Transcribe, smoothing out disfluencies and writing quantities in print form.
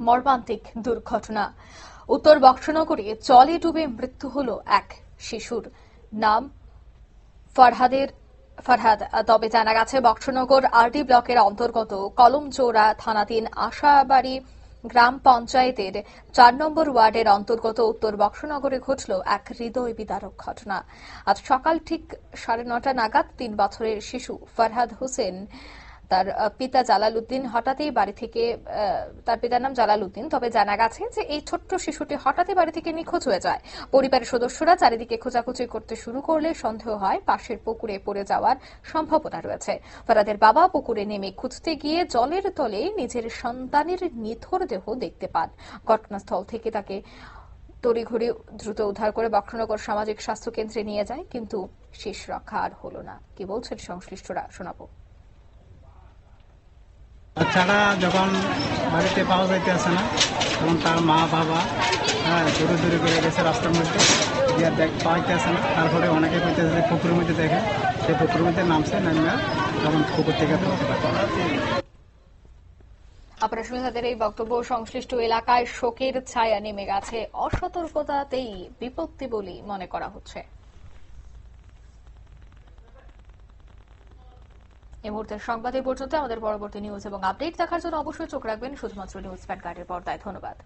মর্মান্তিক দুর্ঘটনা। উত্তর বক্সনগরে জলে ডুবে মৃত্যু হল এক শিশুর। নাম ফরহাদ। তবে জানা গেছে বক্সনগর আরডি ব্লকের অন্তর্গত কলমচৌড়া থানাধীন আশাবাড়ি গ্রাম পঞ্চায়েতের ৪ নম্বর ওয়ার্ডের অন্তর্গত উত্তর বক্সনগরে ঘটল এক হৃদয় বিদারক ঘটনা। আজ সকাল ঠিক ৯:৩০ নাগাদ ৩ বছরের শিশু ফরহাদ হোসেন তার পিতা জালাল উদ্দিন হঠাৎই বাড়ি থেকে, তার পিতার নাম জালাল উদ্দিন, তবে জানা গেছে যে এই ছোট্ট শিশুটি হঠাৎই বাড়ি থেকে নিখোঁজ হয়ে যায়। পরিবারের সদস্যরা চারিদিকে খোঁজাখুঁজি করতে শুরু করলে সন্দেহ হয় পাশের পুকুরে পড়ে যাওয়ার সম্ভাবনা রয়েছে। ফরহাদের বাবা পুকুরে নেমে খুঁজতে গিয়ে জলের তলে নিজের সন্তানের নিথর দেহ দেখতে পান। ঘটনাস্থল থেকে তাকে তড়িঘড়ি দ্রুত উদ্ধার করে বক্সনগর সামাজিক স্বাস্থ্য কেন্দ্রে নিয়ে যায়, কিন্তু শেষ রক্ষা আর হল না। কি বলছেন সংশ্লিষ্টরা, শোনাবো। বাচ্চাটা যখন বাড়িতে পাওয়া যাইতে আসে না, তখন তার মা বাবা দূরে দূরে করে গেছে রাস্তার মধ্যে, গিয়ে পাইতে আসে না। তারপরে অনেকে কইতেছে পুকুরের মধ্যে দেখে, সেই পুকুরের মধ্যে নামছে, নামিয়া তখন পুকুর থেকে তুলতে পারে। আপনারা শুনে তাদের এই বক্তব্য। সংশ্লিষ্ট এলাকায় শোকের ছায়া নেমে গেছে। অসতর্কতাতেই বিপত্তি বলেই মনে করা হচ্ছে। এই মুহূর্তের সংবাদ এই পর্যন্ত। আমাদের পরবর্তী নিউজ এবং আপডেট দেখার জন্য অবশ্যই চোখ রাখবেন শুধুমাত্র নিউজ ভ্যানগার্ডের পর্দায়। ধন্যবাদ।